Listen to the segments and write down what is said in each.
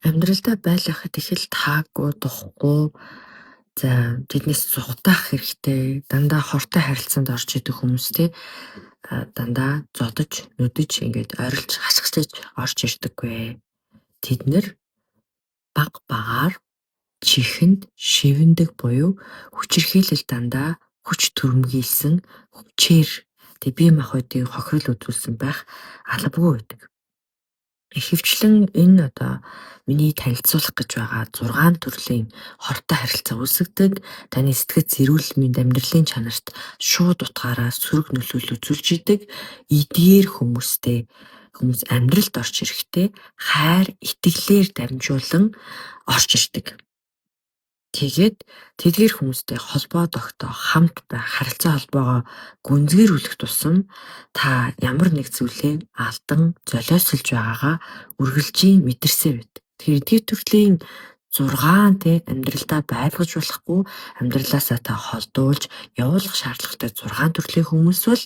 Амьдралдаа байлгахад их л таагүй, духгүй, за тэднээс зугатаах хэрэгтэй. Дандаа хортой харилцаанд орж идэг хүмүүс дандаа зодож, нүдэж ингээд орилж, хасгасаж орж ирдэггүй. Тэд нэр баг багаар чихэнд шивэндэг буюу хүчирхийлэл дандаа хүч төрөмгийлсэн хүчээр бие махбодыг хохирол үзүүлсэн байх албагүй байдаг. Ихэвчлэн энэ миний танилцуулах гэж байгаа 6 төрлийн хортой харилцаа үүсгдэг. Таны сэтгэл зэрүүл мэнд амьдралын чанарт шууд утгаараа сөрөг нөлөөлөл үзүүлж идэг. Эдгээр хүмүүс амьдралд орж ирэхдээ хайр, итгэлээр дамжуулан орж ирдэг. Тэгээд тэдгээр хүмүүстэй холбоо тогтоо хамт байх харилцаа холбоогоо гүнзгийрүүлэх тусам та ямар нэг зүйлээ алдан золиослж байгаагаа үргэлжийн мэдэрсэй байд. Тэгэхээр төрлийн 6 амьдралдаа байлгаж болохгүй амьдралаасаа та холдуулж явуулах шаардлагатай 6 төрлийн хүмүүс бол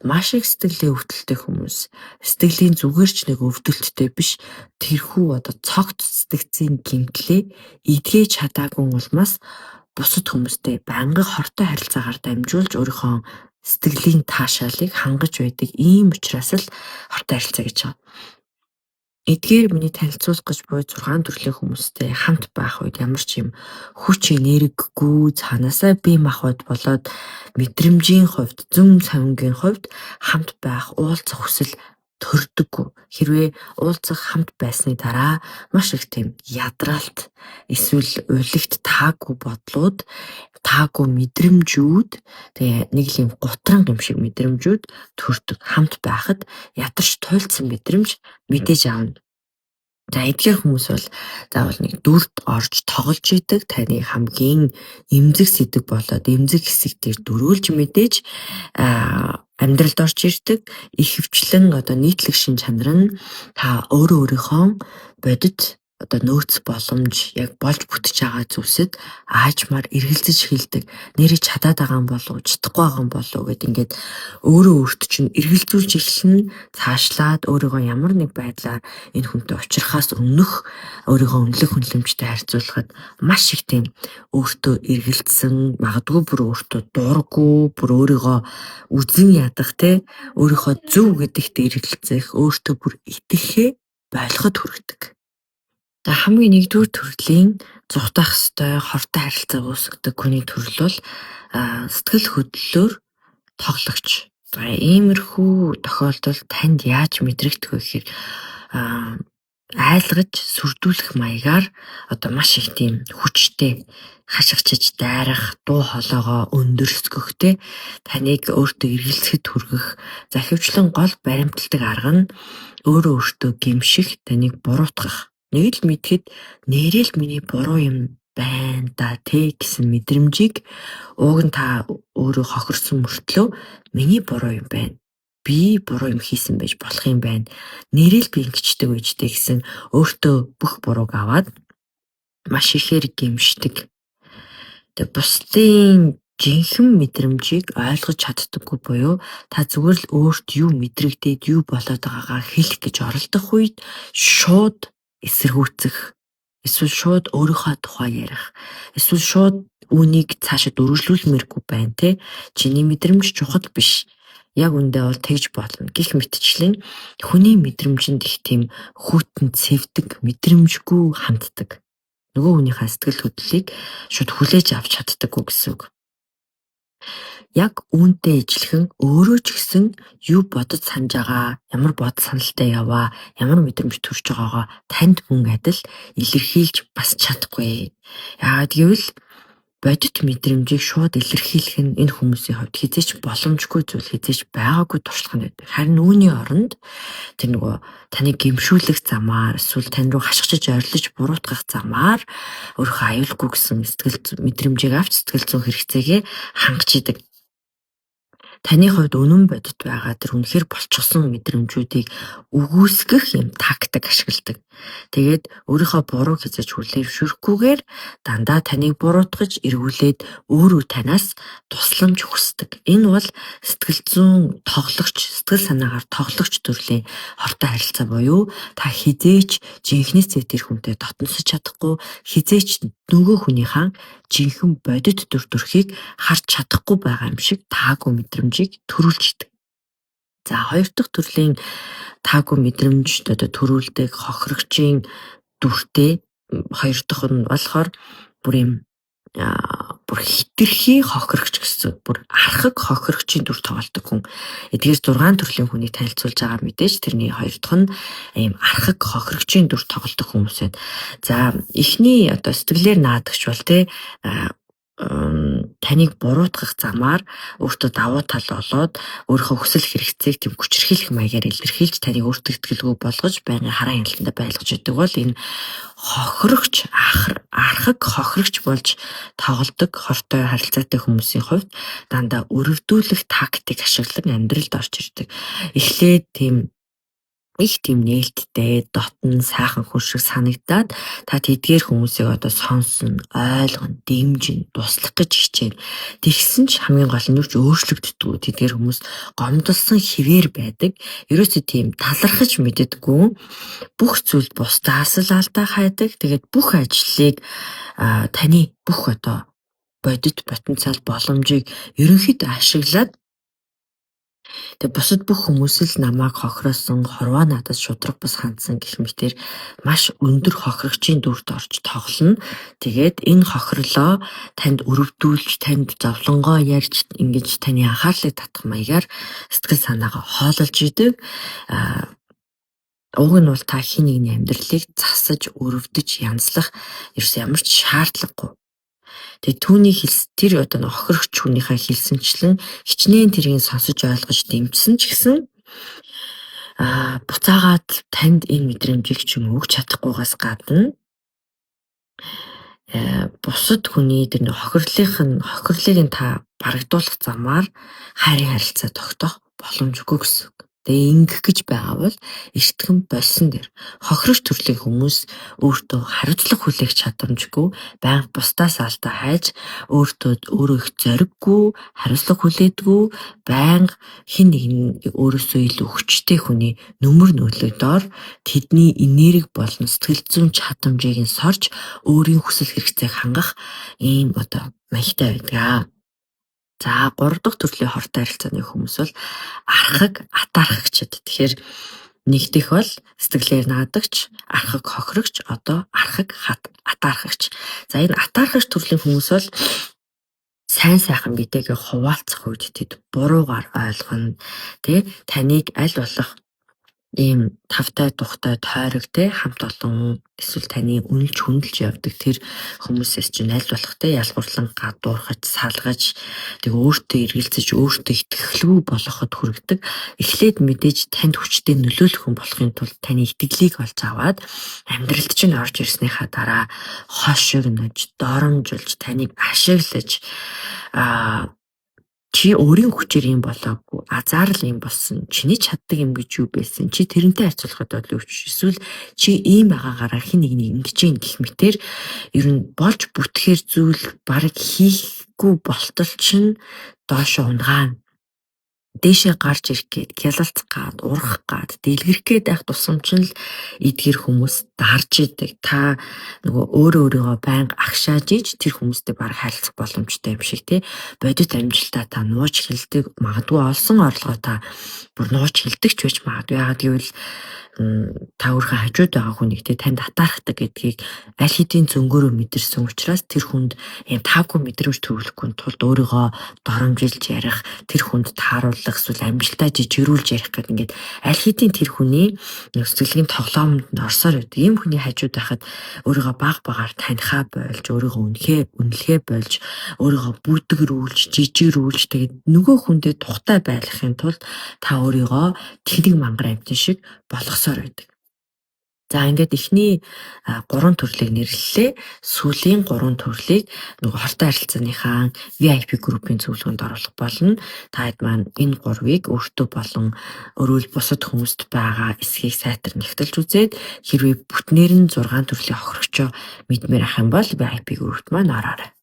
маш их сэтгэлийн өвдөлттэй хүмүүс. Сэтгэлийн зүгээрч нэг өвдөлттэй биш тэрхүү цогт сэтгцийн гимтлээ эдгэж чадаагүй улмаас бусад хүмүүстэй байнга хортой харилцаагаар дамжуулж өөрийнхөө сэтгэлийн таашаалыг хангаж байдаг. Ийм учраас л хортой харилцаа гэж байгаа. Эдгээр миний танилцуулах гэж буй 6 төрлийн хүмүүстэй хамт байх үед ямар ч юм хүч энергигүй цаанаасаа бие махбод болоод мэдрэмжийн хувьд, зүм савингийн хувьд хамт байх уулзах хүсэл төрдөггүй. Хэрвээ уулзах хамт байсны дараа маш их тийм ядраалт эсвэл уйлэгт таагүй бодлууд, таагүй мэдрэмжүүд, тэгээ нэг юм гутран юм шиг мэдрэмжүүд төрдөг. Хамт байхад ядарч туйлдсан мэдрэмж мэдээж аавна. За эдгээр хүмүүс бол заавал нэг дүрд орж тоглож идэг. Таны хамгийн эмзэг сэдв болоод эмзэг хэсэг дээр дөрүүлж мэдээж амьдралд орж ирдэг. Ихэвчлэн нийтлэг шин чанар нь та өөрийнхөө бодит нөөц боломж яг болж бүтэж байгаа зүйлсэд аажмаар эргэлзэж хэлдэг. Нэрээ чадаад байгаа юм болов уу, чадахгүй байгаа юм болов уу гэд ингээд өөртөө чинь эргэлзүүлж эхэлнэ. Цаашлаад өөрийгөө ямар нэг байдлаар энэ хүнтэй уулзрахаас өмнөх өөрийгөө үнэлэх хүнлэмжтэй харьцуулахад маш их тийм өөртөө эргэлзсэн, магадгүй бүр өөртөө дурггүй, бүр өөрийгөө үзэн ядах өөрийнхөө зөв гэдэгт эргэлзэх, өөртөө бүр итгэхээ ойлгоход хүргэдэг. За хамгийн нэгдүгээр төрлийн зугатах ёстой хортой харилцаа үүсгдэг хүний төрөл бол сэтгэл хөдлөлөөр тоглогч. За иймэрхүү тохиолдолд танд яаж мэдрэгдэх вэ гэхээр айлгаж сүрдүүлэх маягаар маш их тийм хүчтэй хашгичж дайрах, дуу хоолойгоо өндөрсгөх таныг өөртөө эргэлзэхэд хүргэх. За ихэвчлэн гол баримталдаг арга нь өөртөө гэмших, таныг буруутгах. Нэг л мэдхэд нэрэл миний буруу юм байна гэсэн мэдрэмжийг уг нь та өөрөө хохирсон мөртлөө миний буруу юм байна. Би буруу юм хийсэн байж болох юм байна. Нэрэл би ингэчдэг үжтэй гэсэн өөртөө бүх бурууг аваад маш ихээр гэмшдэг. Тэгээ бусдын жинхэнэ мэдрэмжийг ойлгож чаддаггүй буюу та зүгээр л өөрт юу мэдрэгдээд юу болоод байгаагаа хэлэх гэж оролдох үед шууд эсэргүүцэх, эсвэл шууд өөрийнхөө тухай ярих, эсвэл шууд үүнийг цаашаа дөрвөлжлүүлмээргүй байна Чиний мэдрэмж чухал биш. Яг үндэ бол тэгж болно. Гэх мэтчлэн хүний мэдрэмжинд их тийм хүүтэн цэвдэг, мэдрэмжгүй ханддаг. Нөгөө хүнийхээ сэтгэл хөдлөлийг шууд хүлээж авч чаддаггүй гэсэн үг. Яг үүнтэй ижилхэн өөрөө ч гэсэн юу бодож санаж байгаа, ямар бод саналтай яваа, ямар мэдрэмж төрж байгаагаа танд мөн адил илэрхийлж бас чадахгүй. Яагаад гэвэл бодит мэдрэмжийг шууд илэрхийлэх нь энэ хүмүүсийн хувьд хизээч боломжгүй зүйл, хизээч байгаагүй туршлага байдаг. Харин үүний оронд тэр нөгөө таны гэмшүүлэх замаар, эсвэл тань руу хашгичж орилж буруутгах замаар өөрийнхөө аюулгүй гэсэн сэтгэл мэдрэмжийг авч сэтгэл зүйн хэрэгцээгээ хангаж идэг. таны хувьд үнэн бодит байгаа тэр үнэхээр болчихсон мэдрэмжүүдийг үгүйсгэх юм тактик ашигладаг. Тэгээд өөрийнхөө буруу хязгаарч хүлээмжшүүлэхгүйгээр дандаа таныг буруутгаж эргүүлээд өөрөө танаас тусламж хүсдэг. Энэ бол сэтгэл зүйн тоглогч, сэтгэл санаагаар тоглогч төрлийн хортой харилцаа буюу та хизээч жинхнээсээ тэр хүнтэй дотносож чадахгүй, хизээч нөгөө хүнийхээ жинхэнэ бодит дүр төрхийг харж чадахгүй байгаа юм шиг таагүй мэдрэмжийг төрүүлждэг. За хоёр дахь төрлийн таагүй мэдрэмж одоо төрүүлдэг хохирогчийн дүртэй хоёр дахь нь болохоор бүр юм бүр хитрхи хохирогч гэсэн бүр архаг хохирогчийн дүр тоглодог хүн. Эдгээр 6 төрлийн хүнийг танилцуулж байгаа мэдээж тэрний хоёр дахь нь ийм архаг хохирогчийн дүр тоглодог хүмүүс байна. За эхний одоо сэтгэлээр наадагч бол таныг буруутгах замаар өөртөө давуу тал олоод өөрийнхөө хүсэл хэрэгцээг тийм хүчрхийлэх маягаар илэрхийлж таныг өөртөө итгэлгүй болгож байнгын хараа хяналтанд байлгаж идэг бол энэ хохирогч архаг хохирогч болж тоглодог хортой харилцаатай хүмүүсийн хувьд дандаа өрөвдүүлэх тактик ашиглан амьдралд орж ирдэг. Эхлээд тийм нээлттэй, дотн сайхан хүн шиг санагдаад та тэдгээр хүмүүсийг одоо сонсно, ойлгоно, дэмжин, туслах гэж хичээн. Тэгсэн ч хамгийн гол нь юу ч өөрчлөгддөггүй. Тэдгээр хүмүүс гомдолсон хэвээр байдаг. Ерөөсөө тийм талархаж мэддэггүй. Бүх зүйл бусдаас л алдаа хайдаг. Тэгээд бүх ажлыг таны бүх одоо бодит потенциал боломжийг ерөнхийдөө ашиглаад тэг бусад бүх хүмүүс л намайг хохироосон, хорвоо надад шудраг бас хандсан гэх мэтэр маш өндөр хохирогчийн дүрд орж тоглоно. Тэгээд энэ хохирлоо танд өрөвдүүлж, танд зовлонгоо ярьж, ингэж таны анхаарлыг татах маягаар сэтгэл санаагаа хоололж идэг. Уг нь бол та хин нэгний амьдралыг засаж, өрөвдөж, янзлах ямар ч шаардлагагүй. Тэгээ түүний тэр одоо хохирогч хүнийхээ хэлсэнчлэн хичнээн тэрийг сонсож ойлгож дэмжсэн ч гэсэн буцаагаад танд энэ мэдрэмжийг ч юм өгч чадахгүйгаас гадна бусад хүний тэр хохирлыг нь та барагдуулах замаар хайрын харилцаа тогтоох боломжгүй гэсэн. Тэгээ ингэх гэж байгаа бол эртхэн болсон дэр хохирогч төрлийн хүмүүс өөртөө хариуцлага хүлээх чадамжгүй, байнга бусдаас алдаа хайж, өөрөө их зориггүй, хариуцлага хүлээдгүй, байнга хин нэг өөрөөсөө илүү хүчтэй хүний нүмер нөлөөдөө тэдний энерги болон сэтгэл зүйн чадамжийг нь сорж өөрийн хүсэл хэрэгцээг хангах ийм одоо маягтай байдаг. За 3 дахь төрлийн хортой харилцааны хүмүүс бол архаг атаархагчид. Тэгэхээр нэгдэх бол сэтгэлээр наадагч, архаг хохирогч, одоо архаг атаархагч. За энэ атаархагч төрлийн хүмүүс бол сайн сайхан бидэгээ хуваалцах үед тэд буруугаар ойлгоно. Таныг аль болох ийм тавтай тухтай тойрог хамт олон эсвэл таны үнэлж хүндэлж явдаг тэр хүмүүсээс чинь аль болох ялгуурлан гадуурхаж салгаж тэг өөртөө эргэлзэж өөртөө итгэлгүй болгоход хүргэдэг. Эхлээд мэдээж танд хүчтэй нөлөөлөх хүн болохын тулд таны итгэлийг олж аваад амьдралд чинь орж ирснийхаа дараа хошигнож, доромжилж, таныг ашиглаж чи өөрийн хүчээр юм болоогүй, азаарл юм болсон, чиний чаддаг юм гэж юу байсан, чи тэрнтэй харьцуулахад бол юу ч эсвэл чи ийм байгаагаараа хин нэгний ингэж юм гэх мэтэр ер нь болж бүтгэхэр зүйл бараг хийхгүй болтол чинь доошо унгаана. Дээшээ гарч ирэх гээд, хялалцах гад, урах гад, дэлгэрэх гээд байх тусамч л эдгэр хүмүүс дарж идэг. Та нөгөө өөрийгөө байнга агшааж иж тэр хүмүүстэй баг харилцах боломжтой юм шиг бодит амжилтаа та нууж хэлдэг, магадгүй олсон орлогоо та бүр нууж хэлдэг ч байж магадгүй. Яагаад гэвэл та өөрийнхөө хажууд байгаа хүнийг танд атаархдаг гэдгийг аль хэдийн зөнгөөрөө мэдэрсэн учраас тэр хүнд ийм таагүй мэдрэмж төрүүлэхгүй тулд өөрийгөө доромжилж ярих, тэр хүнд тааруулах, эсвэл амжилтаа жижигрүүлж ярих гэдэг ингээд аль хэдийн тэр хүний сэтгэлийн тоглоомд орсоор байдаг. Ийм хүний хажууд байхад өөрийгөө багаар танихаа болж, өөрийгөө үнэлэхээ болж, өөрийгөө бүтгрүүлж, жижигрүүлж тэгээд нөгөө хүндээ тухтай байлгахын тулд та өөрийгөө тэнэг мангар амьтан шиг болгосоор байдаг. За ингээд эхний 3 төрлийг нэрлэлээ. Сүүлийн 3 төрлийг нөгөө хортой харилцааныхаа VIP группийн зөвлөгөөнд оруулах болно. Та хэд маань энэ 3-ыг өөртөө болон өрөөл бусад хүмүүст байгаа эсхийг сайтар нэгтэлж үзээд хэрвээ бүтнээр нь 6 төрлийн хохирогчоо мэдмээр ах юм бол VIP группт маань ороорой.